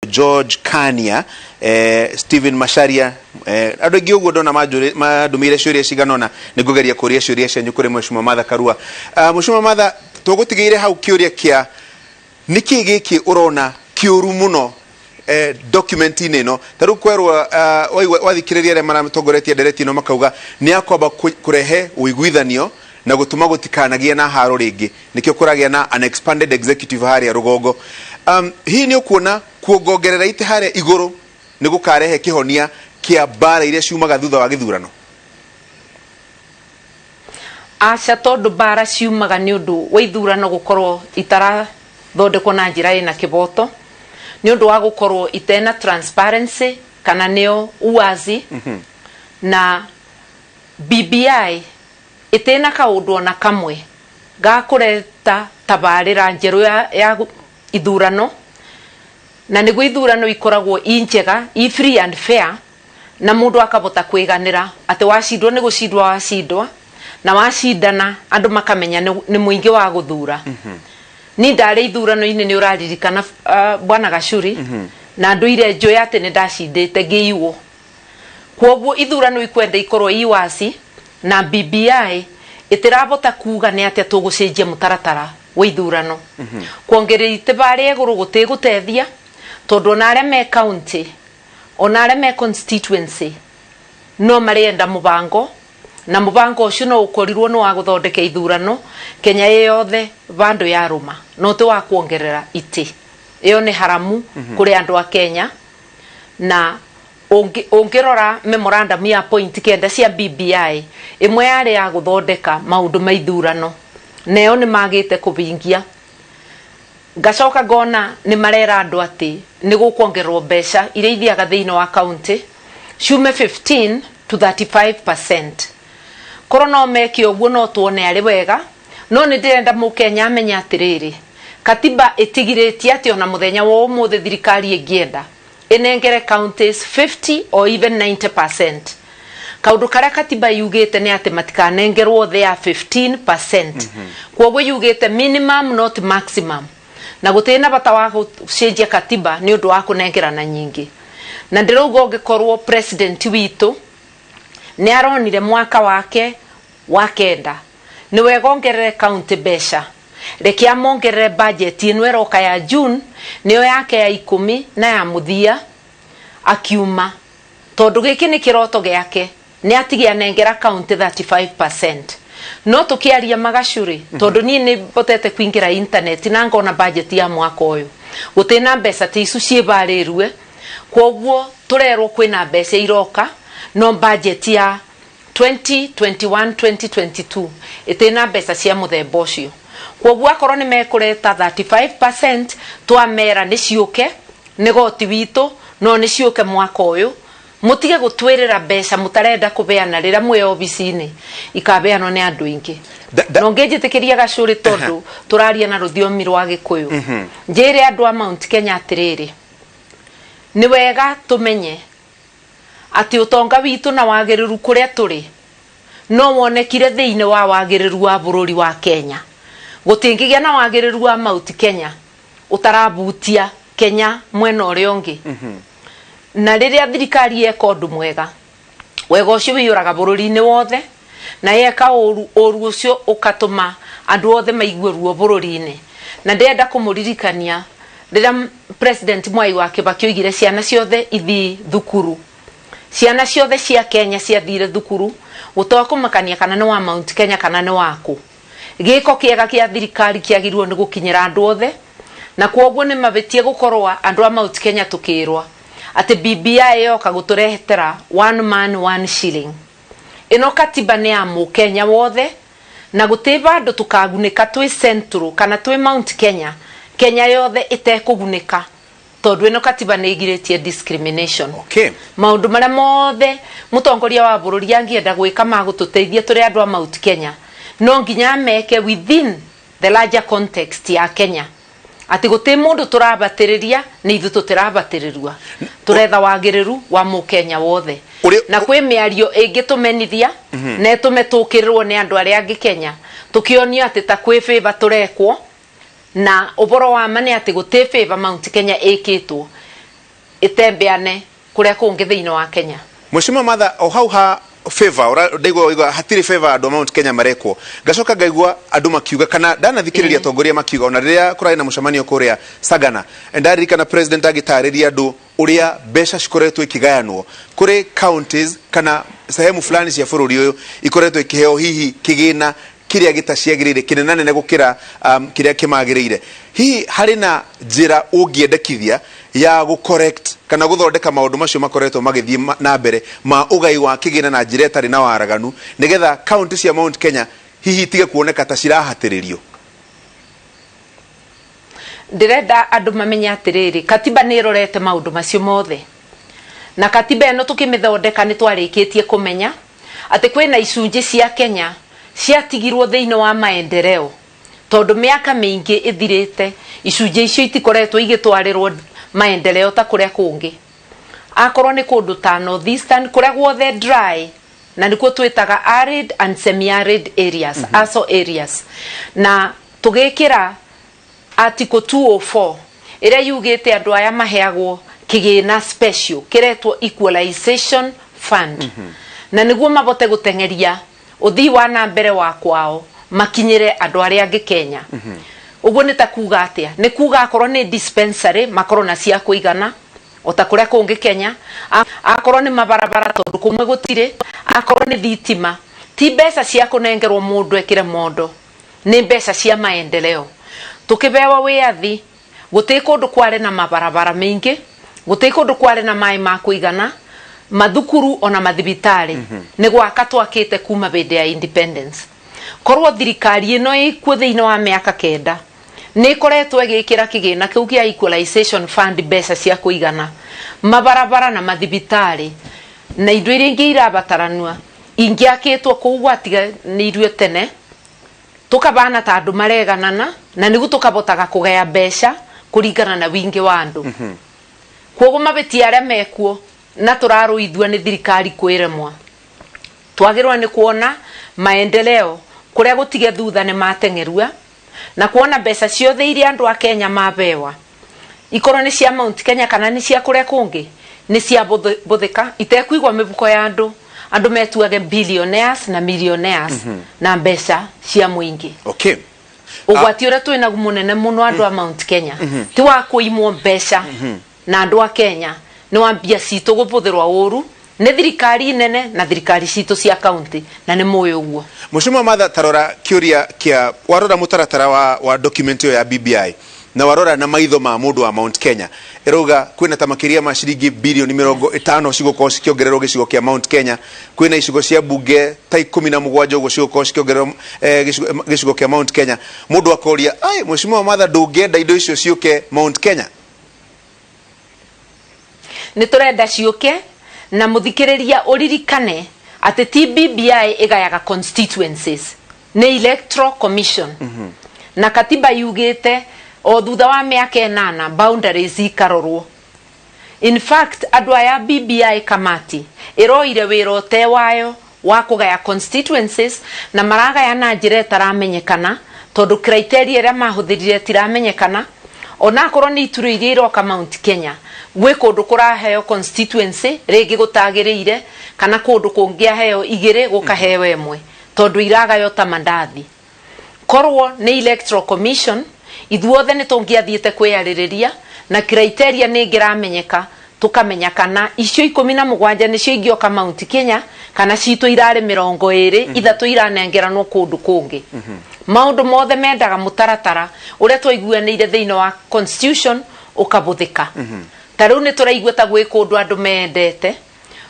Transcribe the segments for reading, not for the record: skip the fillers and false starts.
George Kania, Stephen Masharia, ado giugo dona madumire ciuria ciganona nigugeria kuria ciuria cia nyukuri Mheshimiwa Martha Karua. Mheshimiwa Martha, tugutigeire hau kiuria kia niki giki urona kiuru muno document ino taru kwerwa wathikiriria re maramutongoretie ndereti no makauga ni akwamba kurehe uiguithanio na gutuma gutikanagia na haro ringi nikio kuragia na an expanded executive haria rugongo. Hii ni ukuona kuongerera ite haria iguru ni gukarehe kihonia kia bara iria ciumaga thutha wa githurano. Aca tondu bara ciumaga ni undu wa ithurano gukorwo itara thondekwo na njira ina kiboto ni undu wa gukorwo itena transparency kana neo uwazi na BBI itena kaundu ona kamwe ga kureta tabarira njeru ya ithurano na niguo ithurano ikoragwo injega i free and fair na mundu akabota kwiganira ati wacindwo ni gucindwa wacindwa na wacindana andu makamenya ni muingi wa guthura. Ni ndare ithurano ine ni uraririkana bwana Gachuri na andu ire njoya ati ni ndacindite ngiiwo kwoguo ithurano ikwenda ikorwo iwasi na BBI itirabota kuga ni ati tugucenjia mutaratara wa ithurano kuongerera itibare iguru gutigutethia tondu onare me county onare me constituency no marienda mubango na mubango ucio no ukorirwo no wa guthondeka ithurano Kenya yothe bando ya ruma no te wa kuongerera iti iyo ni haramu kuri andu a Kenya na ongirora memorandum ya point kenda cia BBI imwe yari ya guthondeka maundu ma ithurano neo ni magite kubingia gacoka gona ni marera andu ati ni gukuongerwo mbeca iria ithiaga thiini wa county ciume 15 to 35%. Korona meki oguo no tuone ari wega no ni ndirenda mukenya amenya atiriri katiba itigiritie ati ona muthenya wa umuthi thirikari ingienda inengere counties 50 or even 90%. Kaundu karia katiba yugite ni ati matikanengerwo there 15%. Kwoguo yugite minimum not maximum na gutina bata wa gucenjia katiba ni undu wa kunengerana nyingi na ndirugo ungikorwo president witu ni aronire mwaka wake wa kenda ni wega ongerere county besha rekia mongerere budget ino eroka ya June niyo yake ya 10 na ya muthia akiuma tondu giki ni kiroto giake ni atigia nengera county 35%. No tukiaria Magachuri tondu ni botete kwingira internet na ngona budget ya mwaka uyu gutina mbeca ti icu ciibarirwe kwoguo turerwo kwina mbeca iroka no budget ya 2021-2022 itina mbeca cia muthemba ucio kwoguo akorwo ni mekureta 35% twamera ni ciuke ni goti witu no ni ciuke mwaka uyu mutige gutwirira mbeca mutarenda kubeana rira mwe obicini ikabeano ni andu ingi no ngejitikiria Gachuri tondu turaria na ruthiomi rwa Gikuyu njire andu a Mount Kenya atiriri ni wega tumenye ati utonga witu na wagiriru kuria turi no wonekire thiine wa wagiriru wa bururi wa Kenya gutingigia na wagiriru wa Mount Kenya utarabutia Kenya mwena uria ungi na riria thirikari eka undu mwega wega ucio wiyuraga bururi-ini wothe na yeka oru ucio ukatuma andu othe maigue ruo bururi-ini na ndenda kumuririkania riria president Mwai wa Kibaki oigire ciana ciothe ithi thukuru ciana ciothe cia Kenya ciathire thukuru gutokumakania kana ni wa Mount Kenya kana ni waku giko kiega kia thirikari kiagirwo ni gukinyira andu othe na kwoguo ni mabetie gukorwa andu a Mount Kenya tukirwa ati BBI yoka guturehetera one man one shilling ino katiba ni ya Mukenya wothe na gutiba andu tukagunika twi Central kana twi Mount Kenya Kenya yothe itekugunika tondu ino katiba ni igiritie discrimination. Maundu maria mothe mutongoria wa bururi angienda gwika magututeithia turi andu a Mount Kenya no nginya meke within the larger context ya Kenya ati guti mundu turabatiriria ni ithu tutirabatirerua turetha wagiriru wa Mukenya wothe na kwi miario ingi tumenithia na tumetukirwo ni andu aria angi Kenya tukionio ati ta kwi favor turekwo na uboro wa mane ati guti favor Mount Kenya ikitwo itembeane kuria kungi thiini wa Kenya. Mheshimiwa Martha, o hau ha favor ndego hatiri favor andu Mount Kenya marekwo gacoka ngaigua andu makiuga kana ndanathikiriria tongoria makiuga ona riria kurai na mucemanio kuria Sagana ndarika na president agitariria andu uria besha cikoretwo ikigayanwo kuri counties kana sehemu fulani cia bururi uyu ikoretwo ikiheo hihi kigina kiria gitaciagirire kinenane gukira kiria kimagirire hihi hari na njira ungiendekithia ya go correct kana guthondeka maundu macio makoretwo magithie na mbere ma ugai wa kigina na njira etari na waraganu nigetha county cia Mount Kenya hihi tige kuoneka ta cirahatiririo. Ndirenda andu mamenya atiriri katiba ni irorete maundu macio mothe na katiba eno tukimithondeka ni twarikitie kumenya ati kwina icunji cia Kenya ciatigirwo thiini wa maendeleo tondu miaka mingi ithirite icunji icio itikoretwo igitwarirwo maendeleo ta kuria kungi akorwo ni kundu ta North Eastern kuria guothe dry na nikuo twitaga arid and semi arid areas aso areas na tugikira article 204 ira yugite andu aya maheagwo kigina special kiretwo equalization fund na niguo mabote gutengeria uthii wa na mbere wa kwao makinyire andu aria angi Kenya. Uguo ni ta kuga atia ni kuga akorwo ni dispensary makorwo na cia kuigana otakuria kungi Kenya akorwo ni mabarabara tondu kumwe gutire akorwo ni thitima ti mbeca cia kunengerwo mundu ekire mondo ni mbeca cia maendeleo tukibewa wiathi guti kundu kware na mabarabara mingi guti kundu kware na mai ma kuigana mathukuru ona mathibitari ni gwaka twakite kuma bende ya independence korwo thirikari ino ikuo thiini wa miaka kenda ni koretwo igikira kigina kiu kia equalization fund mbeca cia kuigana mabarabara na mathibitari na indo iria ingi irabataranwa ingiakitwo kugwatiga ni irio tene tukabana ta andu mareganana na nigu tukabotaga kugaya mbeca kuringana na wingi wa andu kwogo mabeti aria mekuo na turaruithua ni thirikari kwiremwa twagirwa ni kuona maendeleo kuria gutige thutha ni matengerua na kuona mbeca ciothe iria andu a Kenya mabewa ikorwo ni cia Mount Kenya kana ni cia kuria kungi ni cia buthika itekuigwa mibuko ya andu metuage billionaires na millionaires na mbeca cia muingi. Okay. Ugwati uria twina munene muno andu a Mount Kenya ti wa kuimwo mbeca na andu a Kenya ni wambia citu gubuthirwa uru ni thirikari nene na thirikari citu cia county na ni moyo uguo. Mheshimiwa Martha, tarora kiuria kia warora mutaratara wa document ya BBI na warora na maitho ma mundu wa Mount Kenya eroga kwina tamakiria ma shiringi bilioni 50 cigukorwo cikiongererwo gicigo kia Mount Kenya kwina icigo cia bunge ta 17 uguo cigukorwo cikiongererwo gicigo kia Mount Kenya mundu akoria ai Mheshimiwa Martha ndungenda indo icio ciuke Mount Kenya ni turenda ciuke na muthikiriria uririkane ati ti BBI igayaga constituencies ni electoral commission na katiba yugite o thutha wa miaka 8 boundaries ikarorwo. In fact andu aya BBI kamati iroire wirote wayo wa kugaya constituencies na maragaya na njira itaramenyekana tondu criteria iria mahuthirire tiramenyekana ona korwo ni ituru iria iroka Mount Kenya gwe kundu kuraheo constituency ringi gutagiriire kana kundu kungiaheo igire gukaheo emwe tondu iragayo ta mandathi korwo ni electoral commission ithuothe ni tungiathiete kwiyaririria na criteria ni ngiramenyeka tukamenya kana icio 17 nicio ingioka Mount Kenya kana citu irare 20 ithatu iranengeranwo kundu kungi maundu mothe mendaga mutaratara uria twaiguanire thiini wa constitution ukabuthika tariu ni turaigua ta gwi kundu andu mendete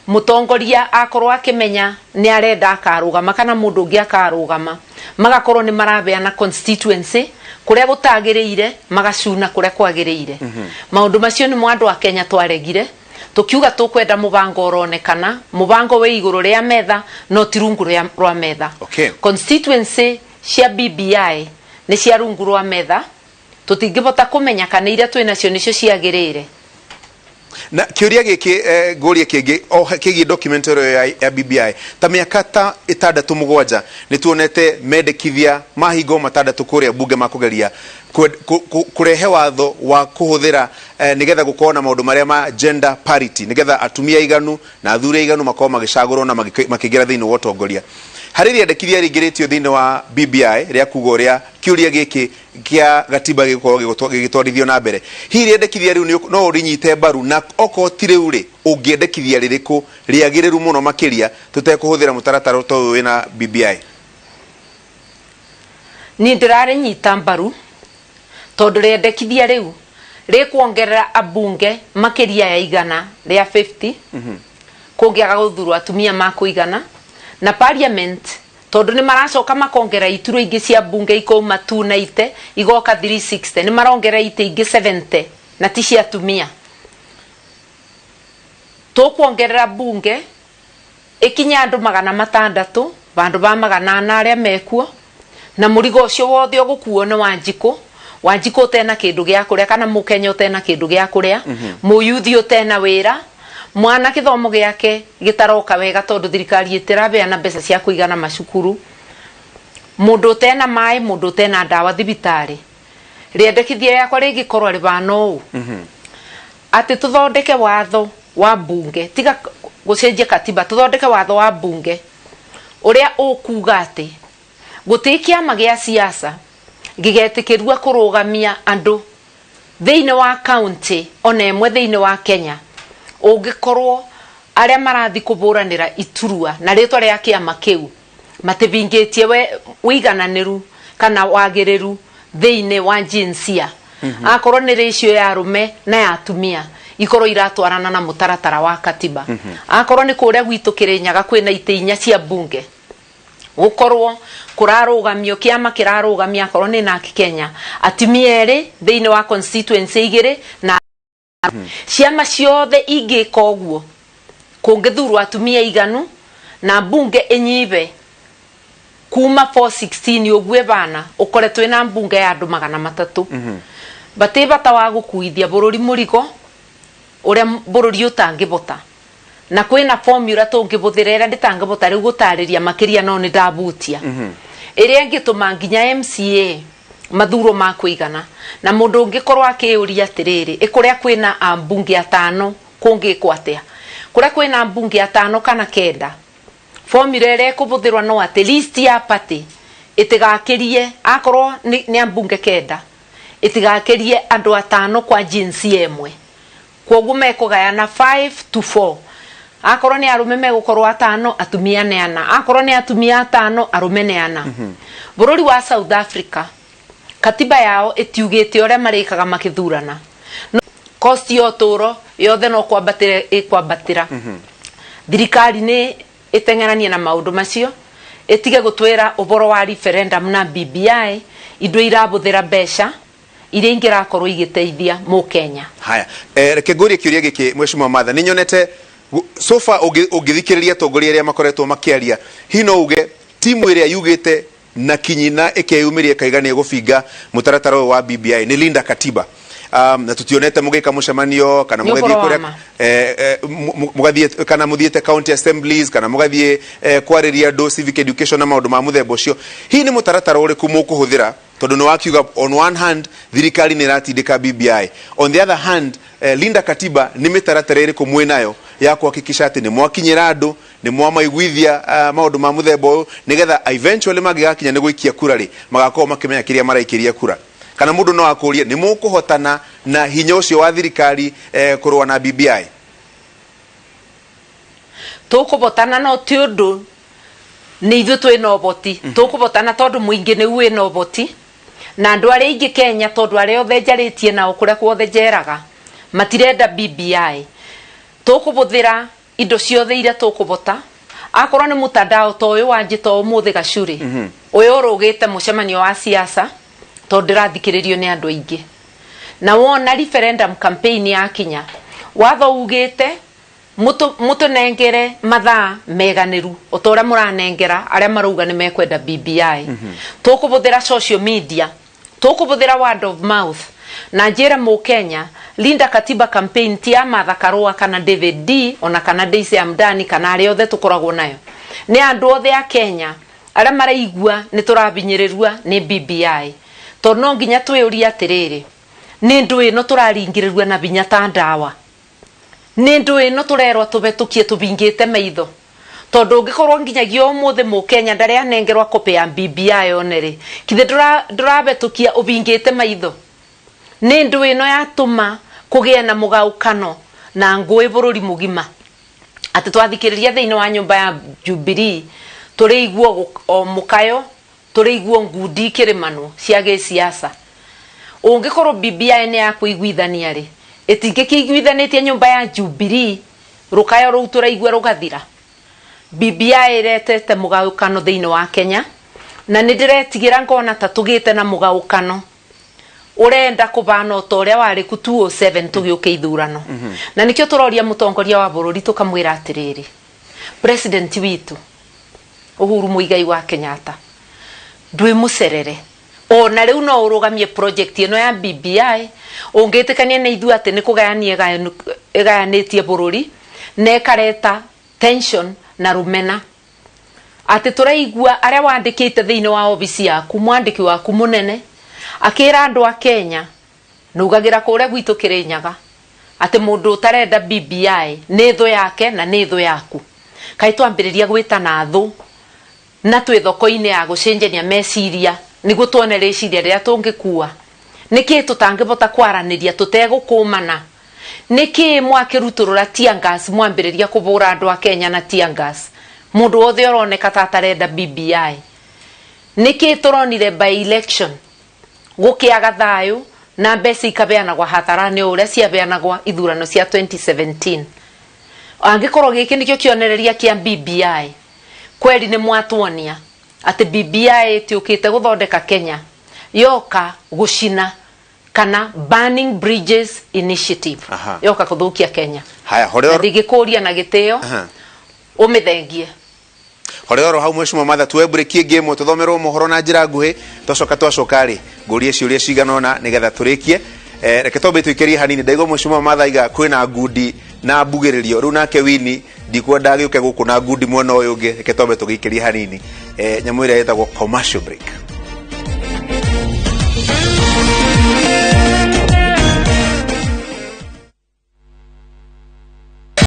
mutongoria akorwo akimenya ni arenda akarugama kana mundu ungi akarugama magakorwo ni marabeana constituency kuria gutagiriire magacuna kuria kwagiriire maundu macio ni mwandu wa Kenya twaregire tukiuga tukwenda mubango uronekana mubango we iguru ria metha no tirungu rwa metha. Okay. Constituency cia BBI ni cia rungu rwa metha tutingibota kumenya kana iria twina cio nicio ciagirire na kiuria giki ngoria kingi o kigi documentary ya BBI ta miaka ta 6-7 nituonete mendekithia mahingo matandatu kuria bunge makugeria kurehe watho wa kuhuthira nigetha gukorwo na maundu maria ma gender parity nigetha atumia iganu na athure iganu makorwo magicagurwo na makigira thiini wa utongoria hari riendekithia ringiritio thiini wa BBI ria kugo ria kiuria giki kia gatiba gikorwo gigitwarithio na mbere hi riendekithia riu no urinyite mbaru na oko tiriu ri ungiendekithia ririku riagiriru muno makiria tutekuhuthira mutaratara to wina BBI ni ndirare nyita mbaru tondu riendekithia riu rikuongerera abunge makiria ya igana ria 50 kungiaga guthurwo atumia makuigana na parliament tondu ni maracoka makongera ituro ingi cia bunge ikoma 290 igoka 360 ni marongera ite ingi 70 na ti cia atumia to kuongerera bunge ikinya andu 600 bandu ba 400 aria mekuo na murigo ucio wothe ugukuo ni Wanjiku tena kindu gia kuria kana mukenya tena kindu gia kuria muyuthi tena wira mwana kithomo giake gitaroka wega tondu thirikari itirabeana mbeca cia kuigana macukuru mundu tena mai mundu tena dawa thibitari riendekithia yakwa rigikorwo ribano ati tuthondeke watho wa bunge tiga gucenjia katiba tuthondeke watho wa bunge uria ukuga ati gutikia magia siasa gigetikirua kurugamia andu thiini wa county ona emwe thiini wa Kenya ungikorwo aria marathi kuburanira iturua na ritwa ria kiama kiu matibingitie wigananiru kana wagiriru thiini wa jinsia akorwo ni ratio ya arume na ya atumia ikorwo iratwarana na mutaratara wa katiba akorwo ni kuria gwitu Kirinyaga kwina ite inya cia bunge gukorwo kurarugamio kiama kirarugamia akorwo ni na Kenya atumia eri thiini wa constituency igiri na ciama ciothe ingika uguo kungithurwo atumia iganu na bunge enyibe kuma 416 ogwe bana ukore twina bunge ya andu 300 batibata wa gukuithia bururi murigo uria bururi utangibota na kwina formula tungibuthirera nditangibota riu gutariria makiria no ni ndabutia iria ngituma nginya MCA mathuro makuigana na mundu ungikorwo akiuria atiriri ikuria kwina ambunge 5 kungikwa atia kuria kwina ambunge 5 kana 9 formula ire kubuthirwa no at least ya party itigakirie akorwo ni ambunge 9 itigakirie andu 5 kwa jinsi emwe kwogu mekugayana 5 to 4 akorwo ni arume megukorwo 5 atumia 4 akorwo ni atumia 5 arume 4 bururi wa South Africa katiba yao etiugite ore marikaga makithurana cost yo turo yothe no kwambatira thirikari ni itengerania na maundu macio etige gutwira uboro wa referendum na BBI indo irabuthira besha iria ingirakorwo igiteithia mu Kenya haya reke ngorie kiuria giki Mheshimiwa Martha ninyonete sofa ugithikiriria tongoria ria makoretwo makiaria hino uge timu iria yugite na kinyina ikeyumiria kaigania gubinga mutaratara wa BBI ni linda katiba na tutionete mugika mucemanio kana mugathie kuria mugathie kana muthiete county assemblies kana mugathie kwariria do civic education na maundu ma muthemba ucio hi ni mutaratara uriku mukuhuthira tondu no wakiuga on one hand thirikari ni ratindika BBI on the other hand linda katiba ni mitaratara iriku mwinayo ya kuhakikisha ati ni mwakinyira andu ni mwamaiguithia maundu ma muthemba nigetha eventually magigakinya ni guikia kura ri magakorwo makimenya kiria maraikiria kura kana mundu no akuria ni mukuhotana na hinya ucio wa thirikari kurwa na BBI tukubotana no ti undu ni ithu twina oboti tukubotana tondu muingi ni wina oboti na andu aria ingi Kenya tondu aria othe njaritie na ukuria kwothe njeraga matirenda BBI tukubuthira indo ciothe iria tukubota akorwo ni mutandao to uyu wanjito umuthi gacuri uyu urugite mucemanio wa siasa tondu rathikiririo ni andu aingi na wona referendum campaign ya Kenya watho ugite mutu nengere mathaa meganiru utora muranengera aria maruga ni mekwenda BBI tukubuthira social media tukubuthira word of mouth na njira mu Kenya Linda Katiba campaign ti Martha Karua kana David D ona kana Daisy Amdani kana ari othe tukoragwo nayo ni andu othe a Kenya ara maraigua ni turabinyirerua ni BBI to no nginya twiyuria atiriri ni ndu ino turaringirerua na binya ta ndawa ni ndu ino turerwa tubetukie tubingite maitho tondu ngikorwo nginyagia umuthe mu Kenya ndari anengerwa kopi ya BBI onere kithe ndurabetukia ubingite maitho ni ndu ino yatuma kugia na mugaukano na ngui bururi mugima ati twathikiriria thiini wa nyumba ya Jubilee tureiguo o mukayo tureiguo ngudi kirimano cia gisiasa ungikorwo BBI ni yakuiguithania ri itingikiguithanitie nyumba ya Jubilee rukayo ru turaigua rugathira BBI retete mugaukano thiini wa Kenya na nindiretigira ngona ta tugite na mugaukano urenda kubana utoria wari ku 207 tugiuke ithurano na nikyo turoria mutongoria wa bururi tukamwira atiriri president witu Uhuru Muigai wa Kenyatta ndwi mucerere ona riu no urugamie project ino ya BBI ungitikania na ithu ati ni kugayania egayanitie bururi ne kareta tension na rumena ati turaigua aria wandikite thiini wa ofisi yaku mwandiki waku munene akira andu a Kenya nugagira kuria gwitu Kirinyaga ati mundu utarenda BBI ni thu yake na ni thu yaku kai twambiriria gwita na thu na twi thoko-ini ya gucenjania meciria niguo tuone reciria ria tungikua niki tutangibota kwaraniria tutegukumana niki mwakiruturura tiangas mwambiriria kubura andu a Kenya na tiangas mundu othe oroneka tatarenda BBI niki turonire by election gukiaga thayu na mbeci ikabeanagwa hatharani uria ciabeanagwa ithurano cia 2017 angikorwo giki nikyo kionereria kia BBI kweli ni mwatuonia ati BBI tiukite guthondeka Kenya yoka gucina kana Burning Bridges Initiative yoka kuthukia Kenya haya horero ndigikuria na giteo umithengie horero hau mheshimiwa Martha twebrekie game tuthomerwo mohoro na njira nguhi twacoka ri ngurie ciuria ciganona nigetha turikie reke tombe tuikerie hanini ndaigo mheshimiwa Martha iga kwina ngudi na mbugiririo riu nake wini ndikwenda giuke guku na ngudi mwena uyu ungi reke tombe tugiikerie hanini nyamu ira yetagwo commercial break.